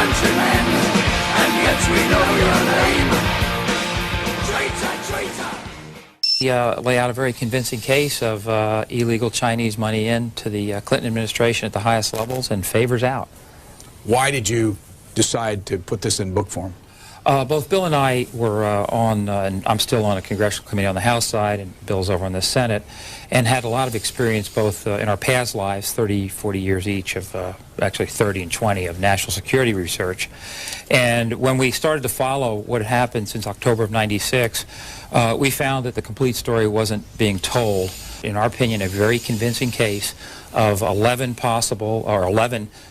countrymen, and yet we know your name. Traitor, traitor. Lay out a very convincing case of illegal Chinese money into the Clinton administration at the highest levels and favors out. Why did you decide to put this in book form? Both Bill and I were and I'm still on a congressional committee on the House side, and Bill's over on the Senate, and had a lot of experience both in our past lives, 30, 40 years each of, actually 30 and 20 of national security research. And when we started to follow what had happened since October of '96, we found that the complete story wasn't being told. In our opinion, a very convincing case of 11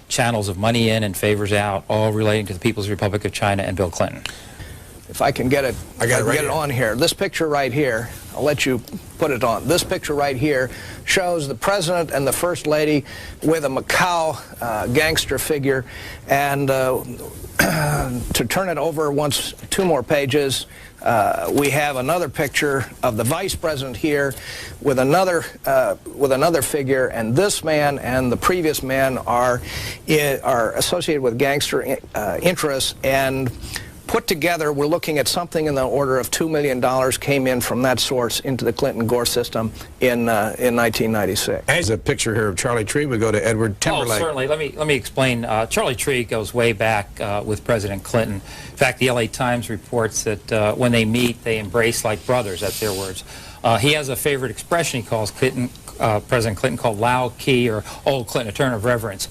channels of money in and favors out, all relating to the People's Republic of China and Bill Clinton. If I can get it, get it on here. This picture right here, I'll let you put it on. This picture right here shows the President and the First Lady with a Macau gangster figure. And to turn it over once, 2 more pages, we have another picture of the Vice President here with another figure, and this man and the previous man are associated with gangster interests, and put together, we're looking at something in the order of $2 million came in from that source into the Clinton-Gore system in 1996. There's a picture here of Charlie Tree. We go to Edward Timberlake. Oh, certainly. Let me explain. Charlie Tree goes way back with President Clinton. In fact, the LA Times reports that when they meet, they embrace like brothers. That's their words. He has a favorite expression he calls President Clinton called Lao Key, or Old Clinton, a turn of reverence.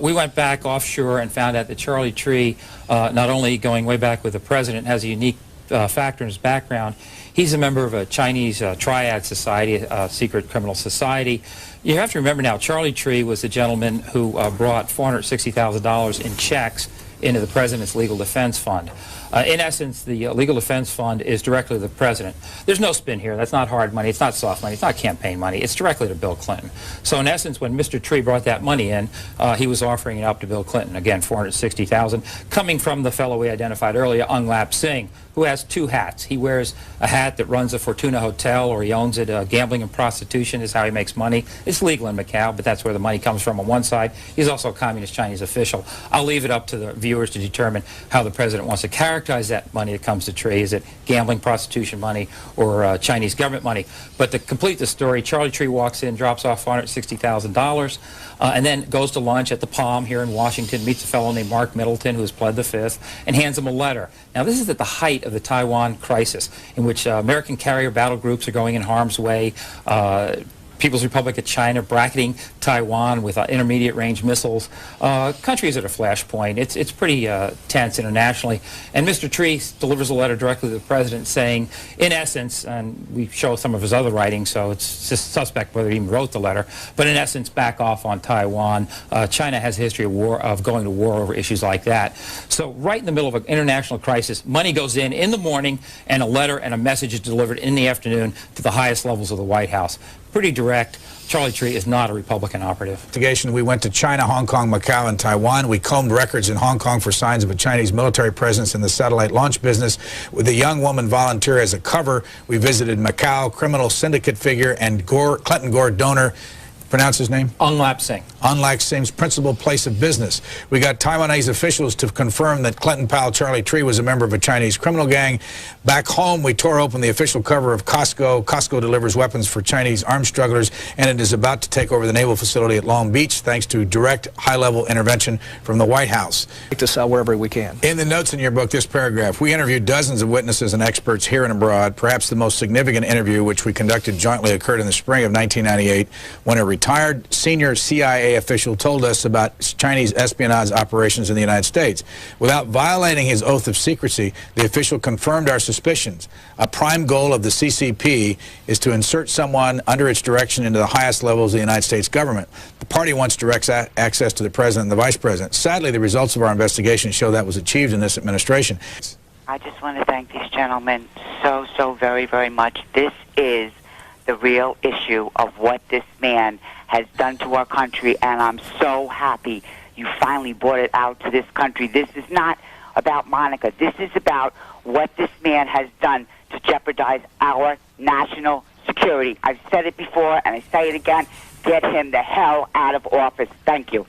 We went back offshore and found out that Charlie Tree, not only going way back with the president, has a unique factor in his background. He's a member of a Chinese triad society, a secret criminal society. You have to remember now, Charlie Tree was the gentleman who brought $460,000 in checks into the president's legal defense fund. In essence, the legal defense fund is directly to the president. There's no spin here. That's not hard money. It's not soft money. It's not campaign money. It's directly to Bill Clinton. So in essence, when Mr. Tree brought that money in, he was offering it up to Bill Clinton. Again, $460,000, coming from the fellow we identified earlier, Unlap Singh, who has 2 hats. He wears a hat that runs a Fortuna Hotel, or he owns it. Gambling and prostitution is how he makes money. It's legal in Macau, but that's where the money comes from on one side. He's also a communist Chinese official. I'll leave it up to the viewers to determine how the president wants to characterize that money that comes to Tree. Is it gambling, prostitution money, or Chinese government money? But to complete the story, Charlie Tree walks in, drops off $460,000, and then goes to lunch at the Palm here in Washington, meets a fellow named Mark Middleton, who has pled the Fifth, and hands him a letter. Now, this is at the height of the Taiwan crisis, in which American carrier battle groups are going in harm's way. People's Republic of China bracketing Taiwan with intermediate range missiles. Countries at a flashpoint. It's pretty tense internationally. And Mr. Tree delivers a letter directly to the president saying, in essence, and we show some of his other writings, so it's just suspect whether he even wrote the letter, but in essence, back off on Taiwan. China has a history of going to war over issues like that. So right in the middle of an international crisis, money goes in the morning, and a letter and a message is delivered in the afternoon to the highest levels of the White House. Pretty direct. Charlie Tree is not a Republican operative. Investigation. We went to China, Hong Kong, Macau, and Taiwan. We combed records in Hong Kong for signs of a Chinese military presence in the satellite launch business. With a young woman volunteer as a cover, we visited Macau, criminal syndicate figure, and Clinton Gore donor. Pronounce his name? Unlap Singh. Unlap Singh's principal place of business. We got Taiwanese officials to confirm that Clinton pal Charlie Tree was a member of a Chinese criminal gang. Back home, we tore open the official cover of Costco. Costco delivers weapons for Chinese armed strugglers, and it is about to take over the naval facility at Long Beach, thanks to direct, high-level intervention from the White House. To sell wherever we can. In the notes in your book, this paragraph, we interviewed dozens of witnesses and experts here and abroad. Perhaps the most significant interview, which we conducted jointly, occurred in the spring of 1998, when a retired senior CIA official told us about Chinese espionage operations in the United States. Without violating his oath of secrecy, the official confirmed our suspicions. A prime goal of the CCP is to insert someone under its direction into the highest levels of the United States government. The party wants direct access to the president and the vice president. Sadly, the results of our investigation show that was achieved in this administration. I just want to thank these gentlemen so very, very much. This is the real issue of what this man has done to our country, and I'm so happy you finally brought it out to this country. This is not about Monica. This is about what this man has done to jeopardize our national security. I've said it before, and I say it again. Get him the hell out of office. Thank you.